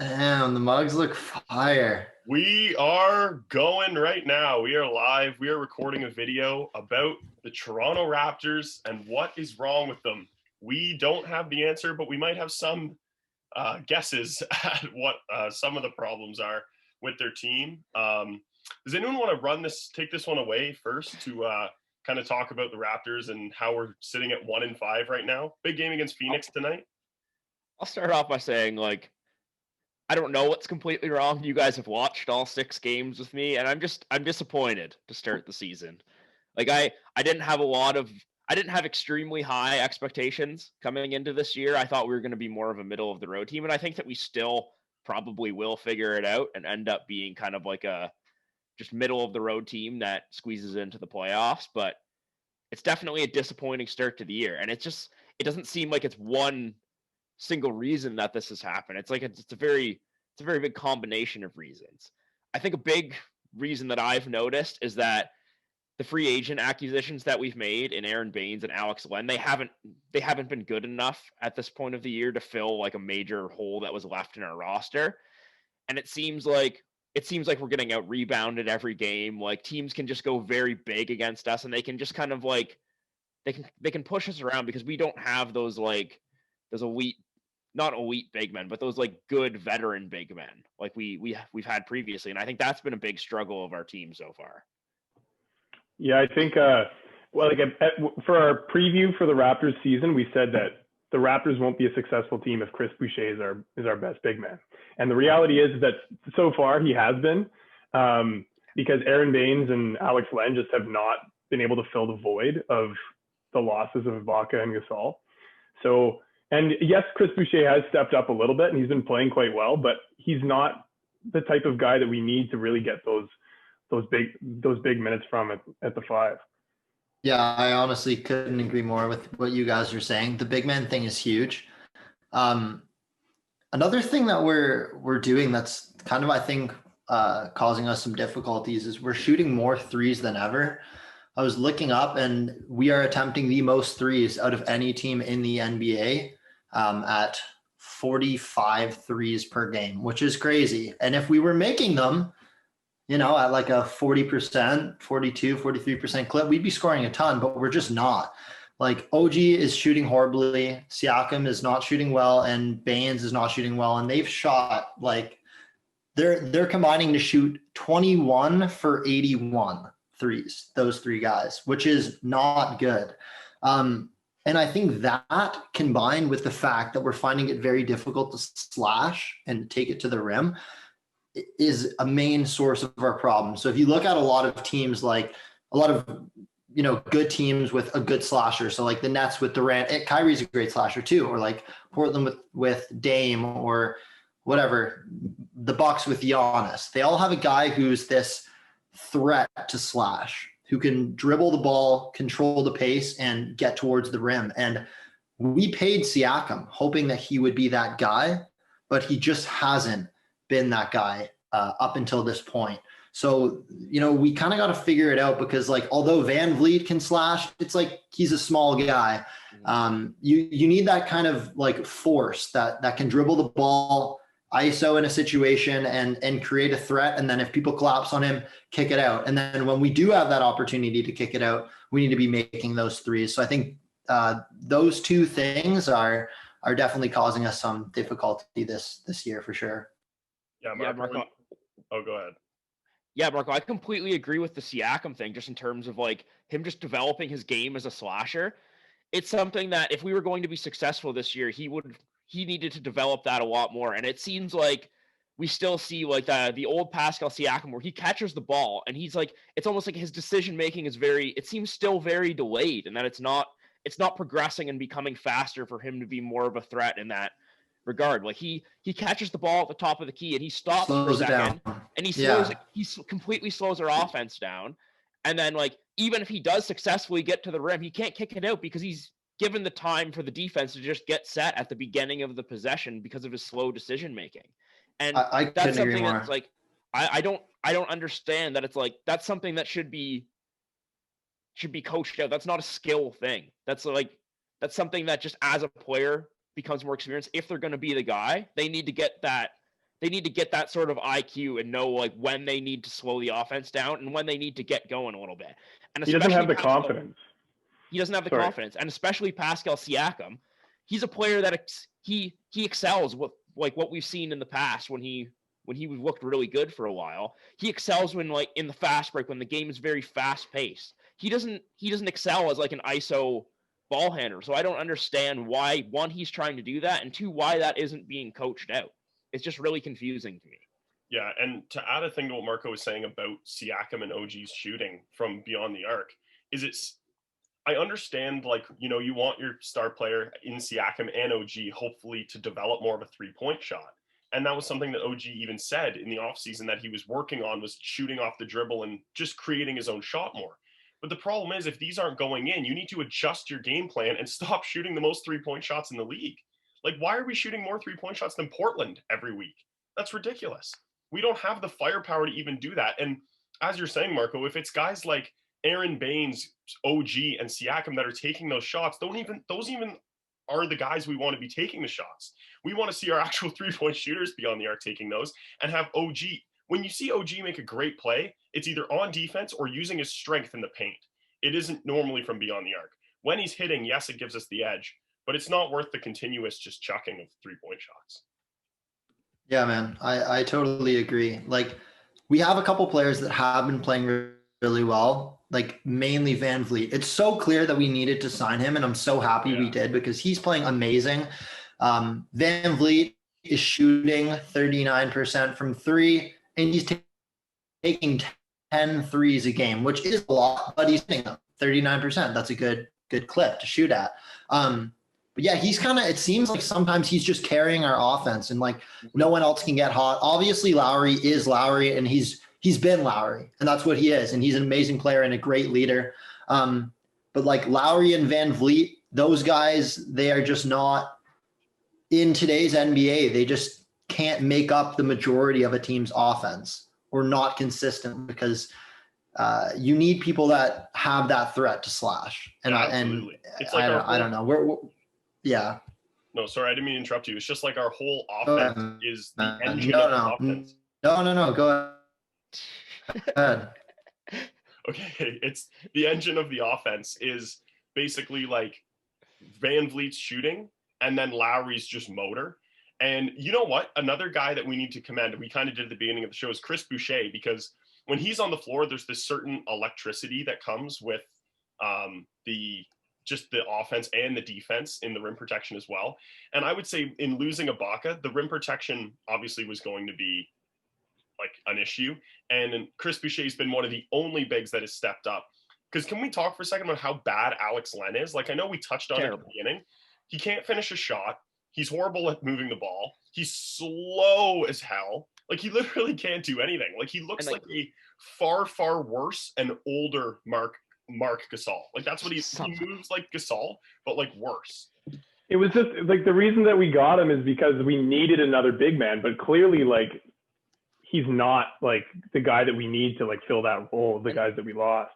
Damn, the mugs look fire. We are going right now. We are live. We are recording a video about the Toronto Raptors and what is wrong with them. We don't have the answer, but we might have some guesses at what some of the problems are with their team. Does anyone want to take this one away first to kind of talk about the Raptors and how we're sitting at 1-5 right now? Big game against Phoenix tonight. I'll start off by saying, I don't know what's completely wrong. You guys have watched all 6 games with me, and I'm disappointed to start the season. I didn't have extremely high expectations coming into this year. I thought we were going to be more of a middle of the road team, and I think that we still probably will figure it out and end up being kind of like a just middle of the road team that squeezes into the playoffs. But it's definitely a disappointing start to the year, and it doesn't seem like it's one single reason that this has happened. It's a very big combination of reasons. I think a big reason that I've noticed is that the free agent acquisitions that we've made in Aaron Baines and Alex Len, they haven't been good enough at this point of the year to fill like a major hole that was left in our roster. And it seems like we're getting out rebounded every game. Like teams can just go very big against us, and they can just kind of like they can push us around because we don't have those elite, not elite big men, but those like good veteran big men like we've had previously. And I think that's been a big struggle of our team so far. Yeah, I think, for our preview for the Raptors season, we said that the Raptors won't be a successful team if Chris Boucher is our best big man. And the reality is that so far he has been, because Aaron Baines and Alex Len just have not been able to fill the void of the losses of Ibaka and Gasol. So, and yes, Chris Boucher has stepped up a little bit and he's been playing quite well, but he's not the type of guy that we need to really get those big minutes from at the 5. Yeah, I honestly couldn't agree more with what you guys are saying. The big man thing is huge. Another thing that we're doing that's kind of, I think, causing us some difficulties is we're shooting more threes than ever. I was looking up and we are attempting the most threes out of any team in the NBA at 45 threes per game, which is crazy. And if we were making them, at like a 40%, 42, 43% clip, we'd be scoring a ton, but we're just not. Like OG is shooting horribly, Siakam is not shooting well, and Baines is not shooting well. And they've shot like they're combining to shoot 21 for 81 threes, those 3 guys, which is not good. And I think that combined with the fact that we're finding it very difficult to slash and take it to the rim is a main source of our problem. So if you look at a lot of teams, like a lot of, good teams with a good slasher. So like the Nets with Durant, Kyrie's a great slasher too, or like Portland with Dame or whatever, the Bucks with Giannis. They all have a guy who's this threat to slash, who can dribble the ball, control the pace, and get towards the rim. And we paid Siakam hoping that he would be that guy, but he just hasn't been that guy up until this point. So, we kind of got to figure it out because like, although Van Vliet can slash, it's like, he's a small guy. You need that kind of like force that can dribble the ball, ISO in a situation and create a threat. And then if people collapse on him, kick it out. And then when we do have that opportunity to kick it out, we need to be making those threes. So I think those 2 things are definitely causing us some difficulty this year for sure. Yeah, Marco. Oh, go ahead. Yeah, Marco, I completely agree with the Siakam thing, just in terms of like him just developing his game as a slasher. It's something that if we were going to be successful this year, he needed to develop that a lot more. And it seems like we still see like the old Pascal Siakam where he catches the ball and he's like, it's almost like his decision making is it seems still very delayed, and that it's not progressing and becoming faster for him to be more of a threat in that regard. Like he catches the ball at the top of the key and he stops for a second and he completely slows our offense down. And then like, even if he does successfully get to the rim, he can't kick it out because he's given the time for the defense to just get set at the beginning of the possession because of his slow decision making. And that's something that's like, I don't understand that. It's like, that's something that should be coached out. That's not a skill thing. That's something that just as a player becomes more experienced. If they're going to be the guy, they need to get that They need to get that sort of IQ and know like when they need to slow the offense down and when they need to get going a little bit. And He doesn't have the Pascal, confidence. He doesn't have the confidence, and especially Pascal Siakam. He's a player that he excels with like what we've seen in the past when he looked really good for a while. He excels when like in the fast break when the game is very fast paced. He doesn't excel as like an ISO ball handler. So I don't understand why, one, he's trying to do that, and two, why that isn't being coached out. It's just really confusing to me. Yeah, and to add a thing to what Marco was saying about Siakam and OG's shooting from beyond the arc, I understand, like, you know, you want your star player in Siakam and OG hopefully to develop more of a three-point shot. And that was something that OG even said in the offseason that he was working on, was shooting off the dribble and just creating his own shot more. But the problem is, if these aren't going in, you need to adjust your game plan and stop shooting the most three-point shots in the league. Like, why are we shooting more three-point shots than Portland every week? That's ridiculous. We don't have the firepower to even do that. And as you're saying, Marco, if it's guys like Aaron Baines, OG, and Siakam that are taking those shots, those even are the guys we want to be taking the shots. We want to see our actual three-point shooters beyond the arc taking those and have OG. When you see OG make a great play, it's either on defense or using his strength in the paint. It isn't normally from beyond the arc. When he's hitting, yes, it gives us the edge, but it's not worth the continuous just chucking of three-point shots. Yeah, man, I totally agree. Like, we have a couple players that have been playing really well, like mainly Van Vliet. It's so clear that we needed to sign him, and I'm so happy we did because he's playing amazing. Van Vliet is shooting 39% from three, and he's taking 10 threes a game, which is a lot, but he's hitting them 39%. That's a good clip to shoot at. But yeah, he's kind of, it seems like sometimes he's just carrying our offense and like no one else can get hot. Obviously Lowry is Lowry and he's been Lowry and that's what he is. And he's an amazing player and a great leader. But like Lowry and Van Vliet, those guys, they are just not in today's NBA. They just can't make up the majority of a team's offense or not consistent because you need people that have that threat to slash. And it's like I don't know. Yeah. No, sorry, I didn't mean to interrupt you. It's just like our whole offense is the engine of the offense. No, go ahead. Okay, it's the engine of the offense is basically like Van Vliet's shooting and then Lowry's just motor. And you know what? Another guy that we need to commend, we kind of did at the beginning of the show, is Chris Boucher, because when he's on the floor, there's this certain electricity that comes with the offense and the defense in the rim protection as well. And I would say in losing Ibaka, the rim protection obviously was going to be like an issue. And Chris Boucher has been one of the only bigs that has stepped up. Because can we talk for a second about how bad Alex Len is? Like, I know we touched on it at the beginning. He can't finish a shot. He's horrible at moving the ball. He's slow as hell. Like, he literally can't do anything. Like, he looks like a far, far worse and older Mark Gasol. Like, that's what he moves like Gasol, but like worse. It was just like the reason that we got him is because we needed another big man, but clearly like he's not like the guy that we need to like fill that role of the guys that we lost.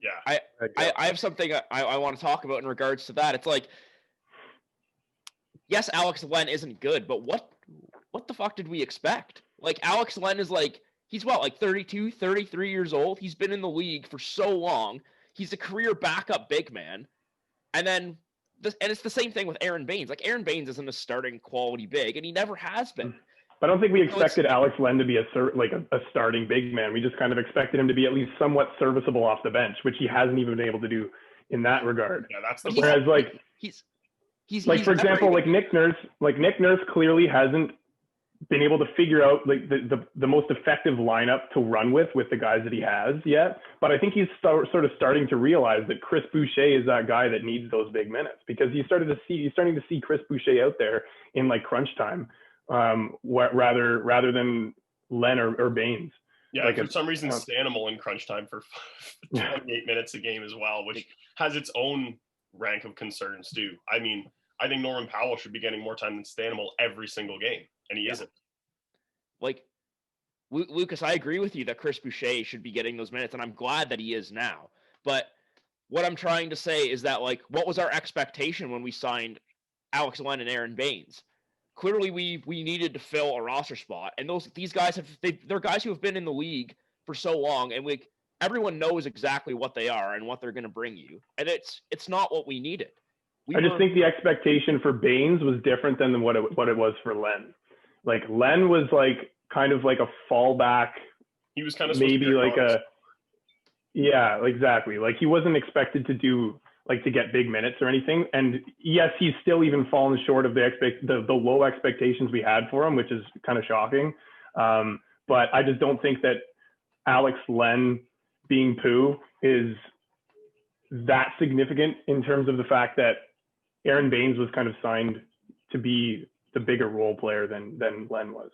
Yeah. I have something I want to talk about in regards to that. It's like, yes, Alex Len isn't good, but what the fuck did we expect? Like, Alex Len is like, he's what, like 32, 33 years old? He's been in the league for so long. He's a career backup big man. And then, and it's the same thing with Aaron Baines. Like, Aaron Baines isn't a starting quality big, and he never has been. But I don't think we expected Alex Len to be a starting big man. We just kind of expected him to be at least somewhat serviceable off the bench, which he hasn't even been able to do in that regard. Yeah, that's the whereas like he's for example, like Nick Nurse clearly hasn't been able to figure out like the most effective lineup to run with the guys that he has yet. But I think he's sort of starting to realize that Chris Boucher is that guy that needs those big minutes, because he's starting to see Chris Boucher out there in like crunch time, rather than Len or Baines. Yeah, like for some reason, Stanimal in crunch time for 28 minutes a game as well, which has its own rank of concerns too. I mean, I think Norman Powell should be getting more time than Stanimal every single game, and he isn't. Like, Lucas, I agree with you that Chris Boucher should be getting those minutes, and I'm glad that he is now. But what I'm trying to say is that, like, what was our expectation when we signed Alex Len and Aaron Baines? clearly we needed to fill a roster spot, and these guys they're guys who have been in the league for so long, and everyone knows exactly what they are and what they're going to bring you, and it's not what we needed. I just think the expectation for Baines was different than what it was for Len. Like Len was like kind of like a fallback. He was kind of maybe like yeah, exactly. Like he wasn't expected to do like to get big minutes or anything. And yes, he's still even fallen short of the low expectations we had for him, which is kind of shocking. But I just don't think that Alex Len being Pooh is that significant in terms of the fact that Aaron Baines was kind of signed to be the bigger role player than Len was.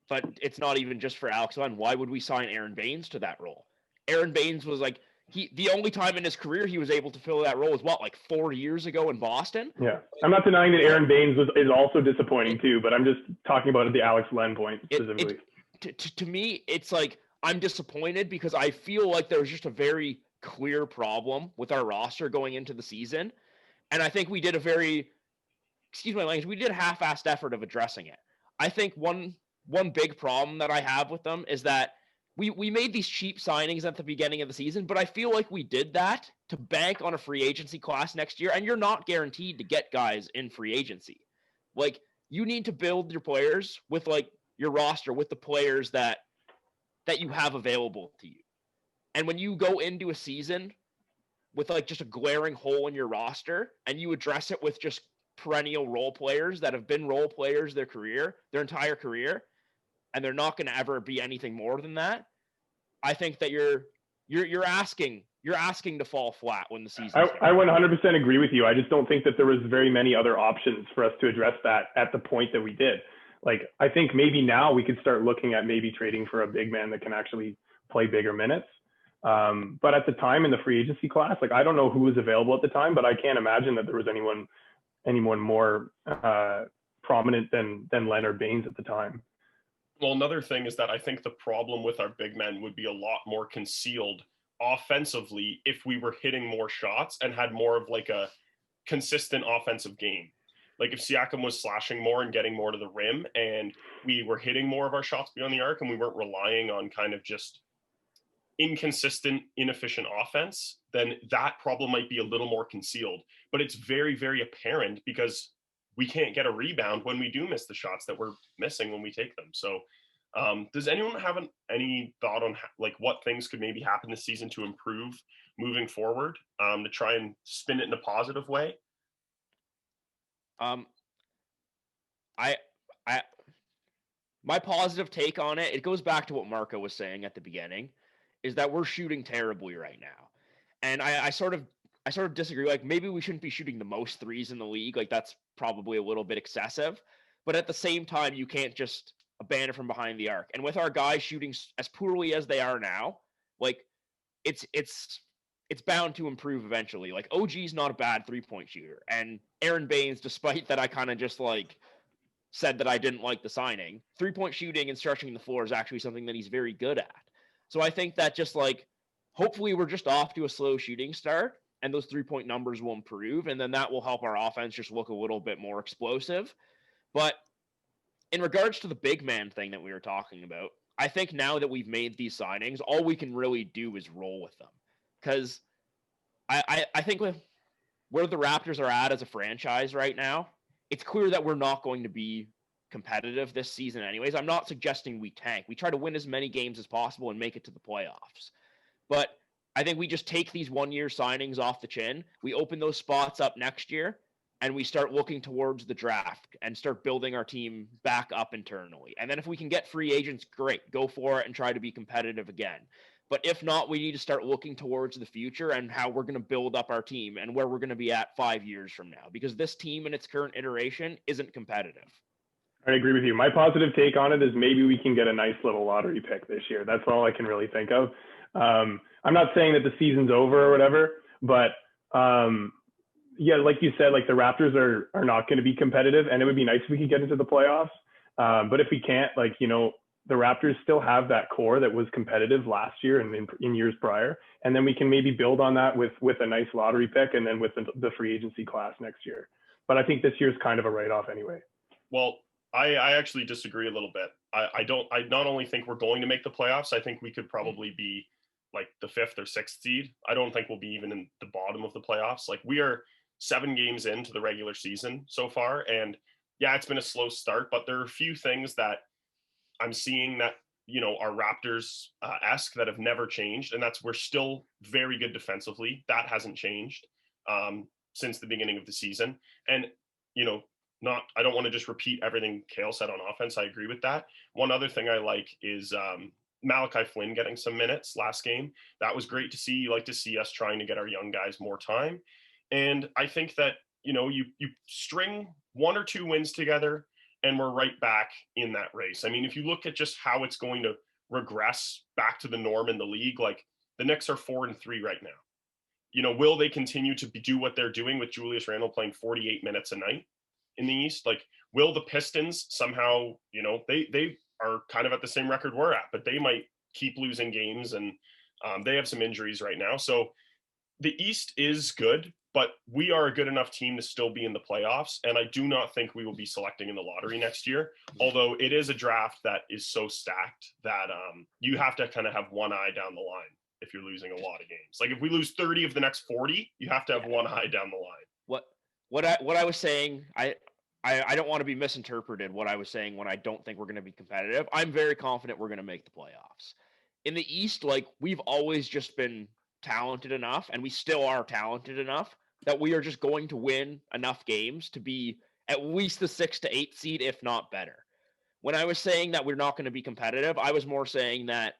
But it's not even just for Alex Len. Why would we sign Aaron Baines to that role? Aaron Baines was like, the only time in his career he was able to fill that role was what, like 4 years ago in Boston? Yeah. I'm not denying that Aaron Baines is also disappointing too, but I'm just talking about the Alex Len point specifically. To me, it's like, I'm disappointed because I feel like there was just a very clear problem with our roster going into the season. And I think we did excuse my language, we did a half-assed effort of addressing it. I think one big problem that I have with them is that we made these cheap signings at the beginning of the season, but I feel like we did that to bank on a free agency class next year, and you're not guaranteed to get guys in free agency. Like, you need to build your players with, like, your roster with the players that you have available to you. And when you go into a season with, like, just a glaring hole in your roster, and you address it with just perennial role players that have been role players their entire career, and they're not going to ever be anything more than that, I think that you're asking to fall flat when the season. I 100% agree with you. I just don't think that there was very many other options for us to address that at the point that we did. Like, I think maybe now we could start looking at maybe trading for a big man that can actually play bigger minutes. But at the time in the free agency class, like, I don't know who was available at the time, but I can't imagine that there was anyone more prominent than Leonard Baines at the time. Well, another thing is that I think the problem with our big men would be a lot more concealed offensively if we were hitting more shots and had more of like a consistent offensive game. Like if Siakam was slashing more and getting more to the rim and we were hitting more of our shots beyond the arc and we weren't relying on kind of just inconsistent, inefficient offense, then that problem might be a little more concealed. But it's very, very apparent because we can't get a rebound when we do miss the shots that we're missing when we take them. So does anyone have any thought on like what things could maybe happen this season to improve moving forward, to try and spin it in a positive way? My positive take on it goes back to what Marco was saying at the beginning, is that we're shooting terribly right now. And I sort of disagree. Like, maybe we shouldn't be shooting the most threes in the league. Like, that's probably a little bit excessive. But at the same time, you can't just abandon from behind the arc. And with our guys shooting as poorly as they are now, like, it's bound to improve eventually. Like, OG's not a bad three-point shooter. And Aaron Baines, despite that I kind of just, like, said that I didn't like the signing, three-point shooting and stretching the floor is actually something that he's very good at. So I think that just, like, hopefully we're just off to a slow shooting start, and those three-point numbers will improve, and then that will help our offense just look a little bit more explosive. But in regards to the big man thing that we were talking about, I think now that we've made these signings, all we can really do is roll with them. Because I think with where the Raptors are at as a franchise right now, it's clear that we're not going to be competitive this season anyways. I'm not suggesting we tank. We try to win as many games as possible and make it to the playoffs. But I think we just take these one-year signings off the chin. We open those spots up next year, and we start looking towards the draft and start building our team back up internally. And then if we can get free agents, great. Go for it and try to be competitive again. But if not, we need to start looking towards the future and how we're going to build up our team and where we're going to be at 5 years from now. Because this team in its current iteration isn't competitive. I agree with you. My positive take on it is maybe we can get a nice little lottery pick this year. That's all I can really think of. I'm not saying that the season's over or whatever, but yeah, like you said, like the Raptors are not going to be competitive, and it would be nice if we could get into the playoffs. But if we can't, like, you know, the Raptors still have that core that was competitive last year and in years prior. And then we can maybe build on that with a nice lottery pick and then with the free agency class next year. But I think this year's kind of a write-off anyway. Well, I actually disagree a little bit. I not only think we're going to make the playoffs, I think we could probably be like the 5th or 6th seed. I don't think we'll be even in the bottom of the playoffs. Like, we are 7 games into the regular season so far. And yeah, it's been a slow start, but there are a few things that I'm seeing that, are Raptors esque that have never changed. And that's, we're still very good defensively. That hasn't changed since the beginning of the season. And, I don't want to just repeat everything Kale said on offense. I agree with that. One other thing I like is Malachi Flynn getting some minutes last game. That was great to see. You like to see us trying to get our young guys more time. And I think that, you string 1 or 2 wins together and we're right back in that race. I mean, if you look at just how it's going to regress back to the norm in the league, like the Knicks are 4-3 right now. Will they continue to do what they're doing with Julius Randle playing 48 minutes a night in the East? Like, will the Pistons somehow, they are kind of at the same record we're at, but they might keep losing games, and they have some injuries right now. So the East is good, but we are a good enough team to still be in the playoffs. And I do not think we will be selecting in the lottery next year, although it is a draft that is so stacked that you have to kind of have one eye down the line if you're losing a lot of games. Like, if we lose 30 of the next 40, you have to have one eye down the line. What I was saying, I don't want to be misinterpreted. What I was saying when I don't think we're going to be competitive, I'm very confident we're going to make the playoffs. In the East, like, we've always just been talented enough, and we still are talented enough, that we are just going to win enough games to be at least the 6 to 8 seed, if not better. When I was saying that we're not going to be competitive, I was more saying that,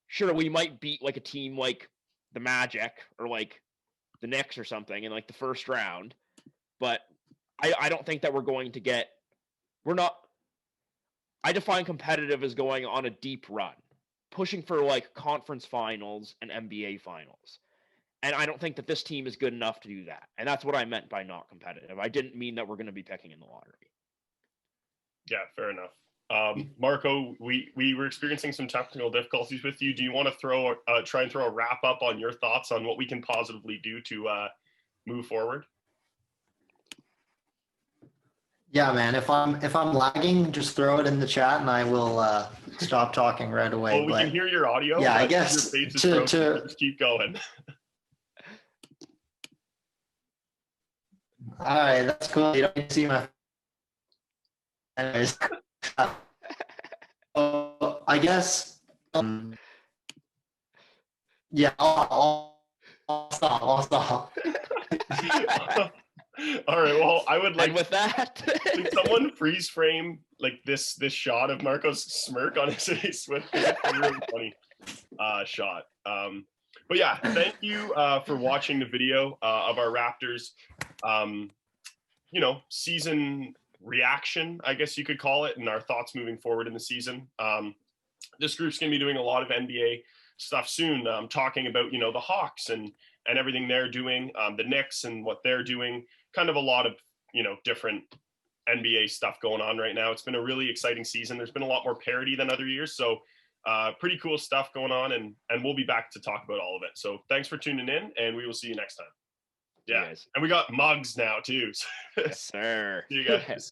sure, we might beat like a team like the Magic or like the Knicks or something in like the first round, but I don't think that we're going to get, I define competitive as going on a deep run, pushing for like conference finals and NBA finals. And I don't think that this team is good enough to do that. And that's what I meant by not competitive. I didn't mean that we're going to be picking in the lottery. Yeah, fair enough. Marco, we were experiencing some technical difficulties with you. Do you want to try and throw a wrap up on your thoughts on what we can positively do to move forward? Yeah, man. If I'm lagging, just throw it in the chat, and I will stop talking right away. Well, we can hear your audio. Yeah, I guess your face is just keep going. All right, that's cool. You don't see my. Anyways, I guess. Yeah, I'll stop. I'll stop. All right. Well, I would like, and with that, can someone freeze frame like this shot of Marco's smirk on his face with a really funny shot. But yeah, thank you for watching the video of our Raptors, season reaction, I guess you could call it, and our thoughts moving forward in the season. This group's going to be doing a lot of NBA stuff soon, talking about, the Hawks and everything they're doing, the Knicks and what they're doing, kind of a lot of, different NBA stuff going on right now. It's been a really exciting season. There's been a lot more parity than other years. So pretty cool stuff going on, and we'll be back to talk about all of it. So thanks for tuning in, and we will see you next time. Yeah. And we got mugs now too. Yes, sir. See you guys.